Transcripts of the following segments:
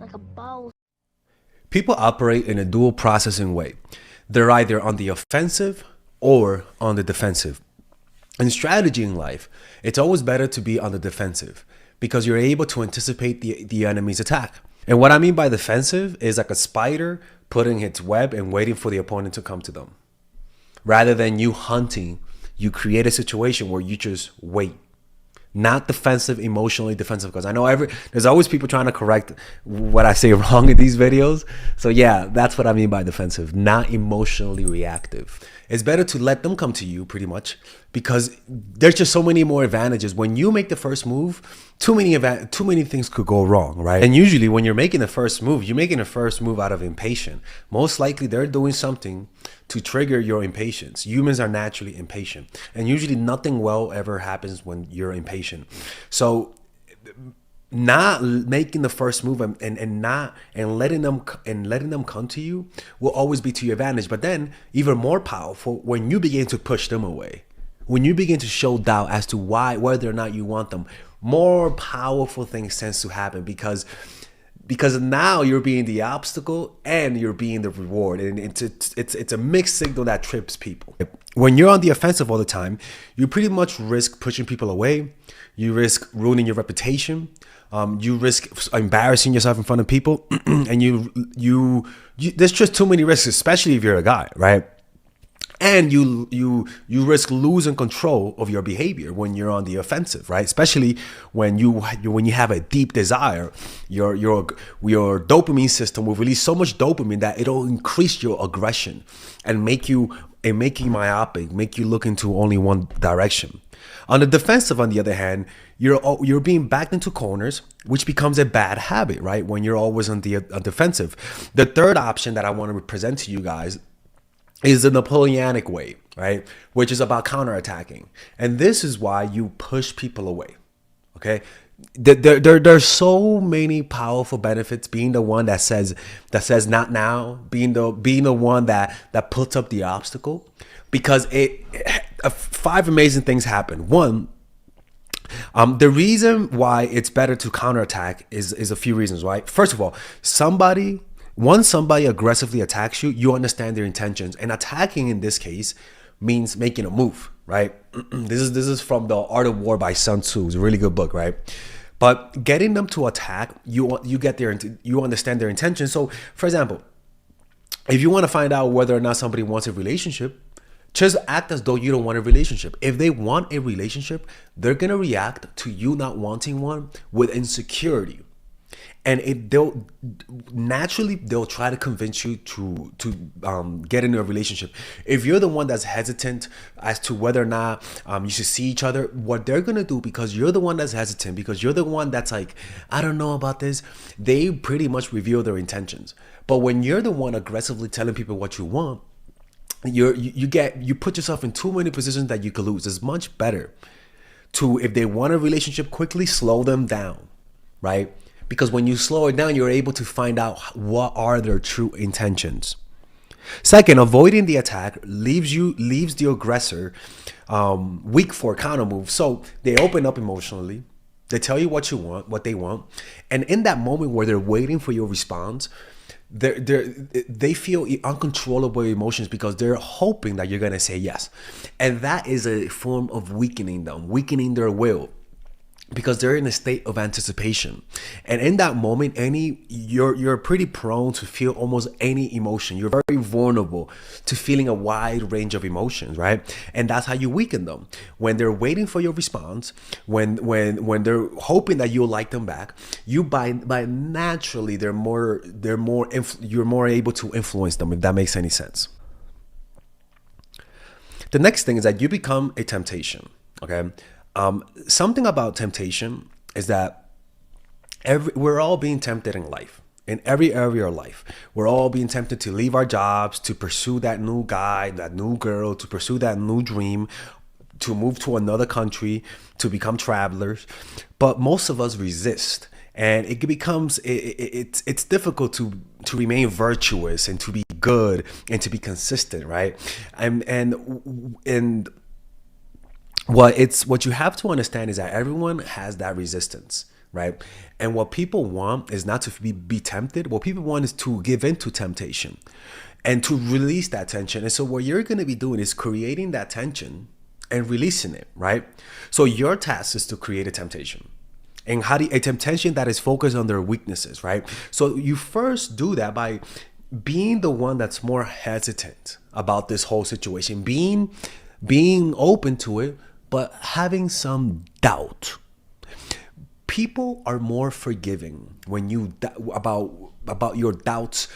like a boss. People operate in a dual processing way. They're either on the offensive or on the defensive. In strategy in life, it's always better to be on the defensive because you're able to anticipate the enemy's attack. And what I mean by defensive is like a spider putting its web and waiting for the opponent to come to them. Rather than you hunting, you create a situation where you just wait. Not defensive, emotionally defensive. Because I know there's always people trying to correct what I say wrong in these videos. So yeah, that's what I mean by defensive, not emotionally reactive. It's better to let them come to you pretty much because there's just so many more advantages. When you make the first move, too many things could go wrong, right? And usually when you're making the first move, you're making the first move out of impatience. Most likely they're doing something to trigger your impatience. Humans are naturally impatient, and usually nothing well ever happens when you're impatient. So not making the first move and letting them come to you will always be to your advantage. But then even more powerful when you begin to push them away, when you begin to show doubt as to whether or not you want them, more powerful things tends to happen because now you're being the obstacle and you're being the reward, and it's a mixed signal that trips people. When you're on the offensive all the time, you pretty much risk pushing people away. You risk ruining your reputation. You risk embarrassing yourself in front of people, and you there's just too many risks, especially if you're a guy, right? And you risk losing control of your behavior when you're on the offensive, right? Especially when you have a deep desire, your dopamine system will release so much dopamine that it'll increase your aggression and make you myopic, make you look into only one direction. On the defensive, on the other hand, you're being backed into corners, which becomes a bad habit, right? When you're always on the defensive. The third option that I want to present to you guys is the Napoleonic way, right? Which is about counterattacking. And this is why you push people away, okay? There's so many powerful benefits being the one that says not now, being the one that puts up the obstacle, because 5 amazing things happen. One, the reason why it's better to counterattack is a few reasons, right? First of all, once somebody aggressively attacks you, you understand their intentions. And attacking in this case means making a move, right? This is from The Art of War by Sun Tzu. It's a really good book, right? But getting them to attack, you understand their intentions. So, for example, if you want to find out whether or not somebody wants a relationship, just act as though you don't want a relationship. If they want a relationship, they're gonna react to you not wanting one with insecurity. And they'll try to convince you to get into a relationship. If you're the one that's hesitant as to whether or not you should see each other, what they're gonna do, because you're the one that's hesitant, because you're the one that's like, I don't know about this, they pretty much reveal their intentions. But when you're the one aggressively telling people what you want, you put yourself in too many positions that you could lose. It's much better to, if they want a relationship, quickly slow them down, right? Because when you slow it down, you're able to find out what are their true intentions. Second, avoiding the attack leaves the aggressor weak for a counter move. So they open up emotionally. They tell you what they want. And in that moment where they're waiting for your response, they feel uncontrollable emotions because they're hoping that you're going to say yes. And that is a form of weakening them, weakening their will, because they're in a state of anticipation. And in that moment, you're pretty prone to feel almost any emotion. You're very vulnerable to feeling a wide range of emotions, right? And that's how you weaken them. When they're waiting for your response, when they're hoping that you'll like them back, by naturally you're more able to influence them, if that makes any sense. The next thing is that you become a temptation, okay? Something about temptation is that we're all being tempted in life. In every area of life, we're all being tempted to leave our jobs, to pursue that new guy, that new girl, to pursue that new dream, to move to another country, to become travelers. But most of us resist. And it becomes it's difficult to remain virtuous and to be good and to be consistent, right? And what you have to understand is that everyone has that resistance. right? And what people want is not to be tempted. What people want is to give in to temptation and to release that tension. And so what you're going to be doing is creating that tension and releasing it, right? So your task is to create a temptation. And a temptation that is focused on their weaknesses, right? So you first do that by being the one that's more hesitant about this whole situation, being open to it, but having some doubt. People are more forgiving when you about your doubts,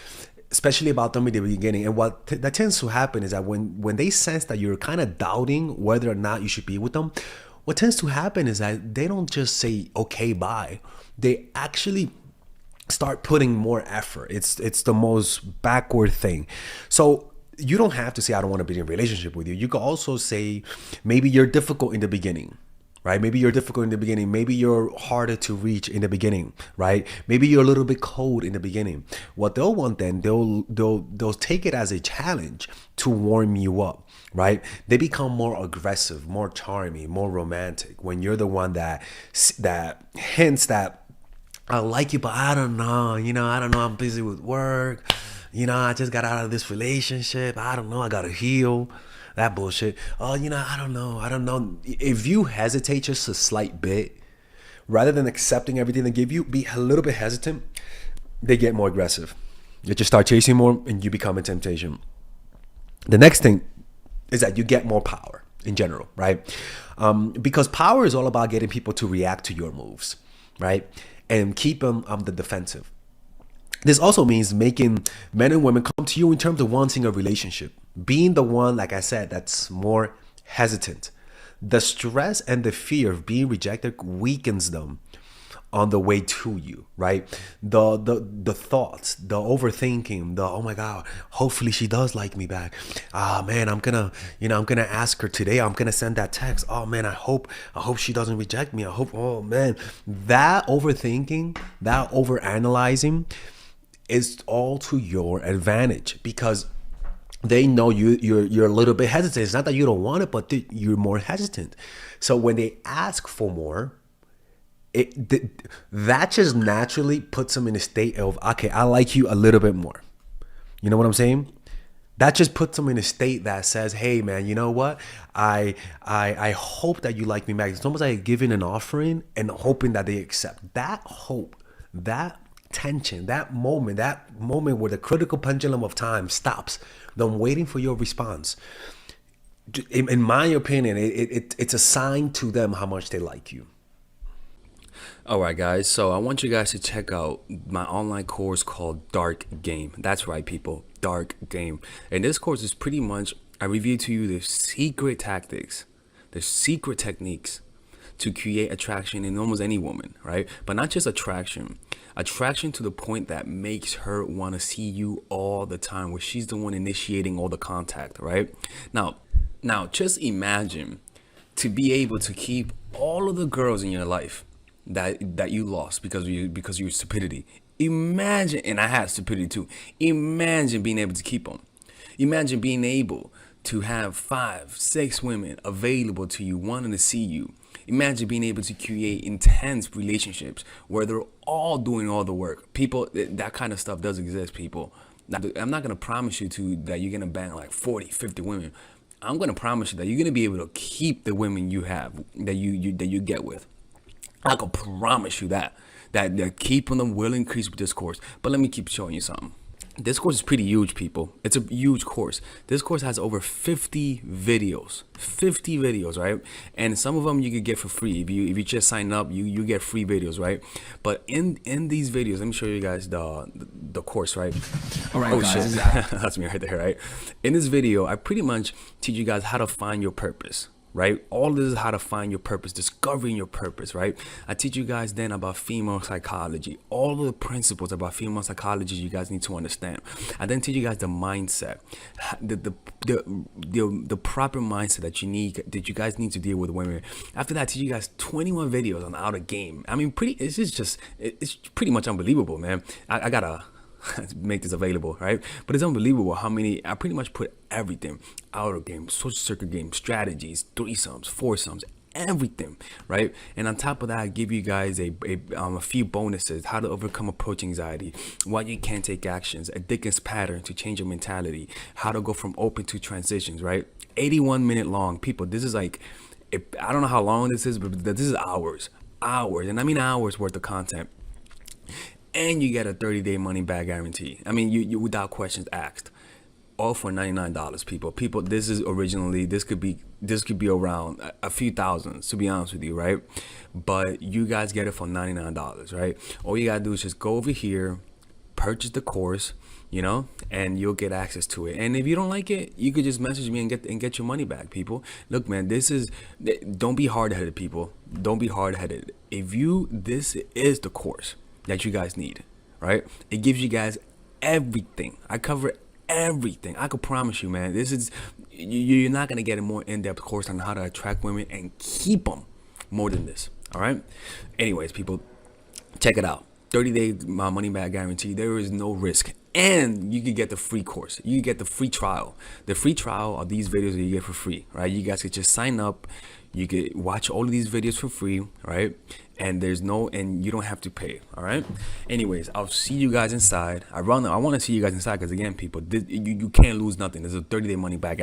especially about them in the beginning. And what that tends to happen is that when they sense that you're kind of doubting whether or not you should be with them, what tends to happen is that they don't just say okay bye. They actually start putting more effort. It's the most backward thing. So you don't have to say I don't want to be in a relationship with you. You can also say maybe you're difficult in the beginning, right? Maybe you're difficult in the beginning. Maybe you're harder to reach in the beginning, right? Maybe you're a little bit cold in the beginning. What they'll want then, they'll take it as a challenge to warm you up, right? They become more aggressive, more charming, more romantic when you're the one that hints that I like you, but I don't know. I don't know. I'm busy with work. I just got out of this relationship. I don't know. I gotta heal. That bullshit. Oh, I don't know. I don't know. If you hesitate just a slight bit, rather than accepting everything they give you, be a little bit hesitant, they get more aggressive. You just start chasing more and you become a temptation. The next thing is that you get more power in general, right? Because power is all about getting people to react to your moves, right? And keep them on the defensive. This also means making men and women come to you in terms of wanting a relationship. Being the one, like I said, that's more hesitant. The stress and the fear of being rejected weakens them on the way to you, right? The thoughts, the overthinking, oh my God, hopefully she does like me back. Ah man, I'm gonna ask her today. I'm gonna send that text. Oh man, I hope she doesn't reject me. Oh man, that overthinking, that overanalyzing is all to your advantage because they know you're a little bit hesitant. It's not that you don't want it, but you're more hesitant. So when they ask for more, that just naturally puts them in a state of, okay, I like you a little bit more. You know what I'm saying? That just puts them in a state that says, hey man, you know what? I hope that you like me back. It's almost like giving an offering and hoping that they accept. That hope, that tension, that moment where the critical pendulum of time stops, them waiting for your response. In my opinion, it's a sign to them how much they like you. All right, guys. So I want you guys to check out my online course called Dark Game. That's right, people. Dark Game. And this course is pretty much, I review to you the secret tactics, the secret techniques to create attraction in almost any woman, right? But not just attraction to the point that makes her want to see you all the time, where she's the one initiating all the contact, right? Now, just imagine to be able to keep all of the girls in your life that you lost because of your stupidity. Imagine, and I had stupidity too. Imagine being able to keep them. Imagine being able to have 5, 6 women available to you, wanting to see you. Imagine being able to create intense relationships where they're all doing all the work. People, that kind of stuff does exist, people. I'm not gonna promise you that you're gonna bang like 40, 50 women. I'm gonna promise you that you're gonna be able to keep the women you have, that you get with. I can promise you that keeping them will increase with this course. But let me keep showing you something. This course is pretty huge, people. It's a huge course. This course has over 50 videos, right? And some of them you could get for free. If you just sign up, you get free videos, right? But in these videos, let me show you guys the course, right? All right, guys. Shit. That's me right there, right? In this video, I pretty much teach you guys how to find your purpose. Right? All this is how to find your purpose, discovering your purpose, right? I teach you guys then about female psychology, all of the principles about female psychology you guys need to understand. I then teach you guys the mindset, the proper mindset that you guys need to deal with women. After that, I teach you guys 21 videos on how to game. I mean, it's pretty much unbelievable, man. I gotta make this available, right? But it's unbelievable how many, I pretty much put everything, outer game, social circuit game, strategies, threesomes, foursomes, everything, right? And on top of that, I give you guys a few bonuses: how to overcome approach anxiety, why you can't take actions, a Dickens pattern to change your mentality, how to go from open to transitions, right? 81-minute long. People, this is like, I don't know how long this is, but this is hours, and I mean hours worth of content. And you get a 30-day money back guarantee. I mean, you without questions asked. All for $99, people. This is originally, this could be around a few thousands, to be honest with you, right? But you guys get it for $99, right? All you gotta do is just go over here, purchase the course, and you'll get access to it. And if you don't like it, you could just message me and get your money back, people. Look, man, don't be hard-headed, people. Don't be hard-headed. This is the course that you guys need, right? It gives you guys everything. I cover everything. I could promise you, man, you're not gonna get a more in-depth course on how to attract women and keep them more than this. All right. Anyways, people, check it out. 30-day money back guarantee. There is no risk, and you can get the free course. You can get the free trial. The free trial are these videos that you get for free, right? You guys could just sign up. You could watch all of these videos for free, right? And you don't have to pay. All right. Anyways, I'll see you guys inside. I want to see you guys inside because, again, people, you can't lose nothing. There's a 30-day money back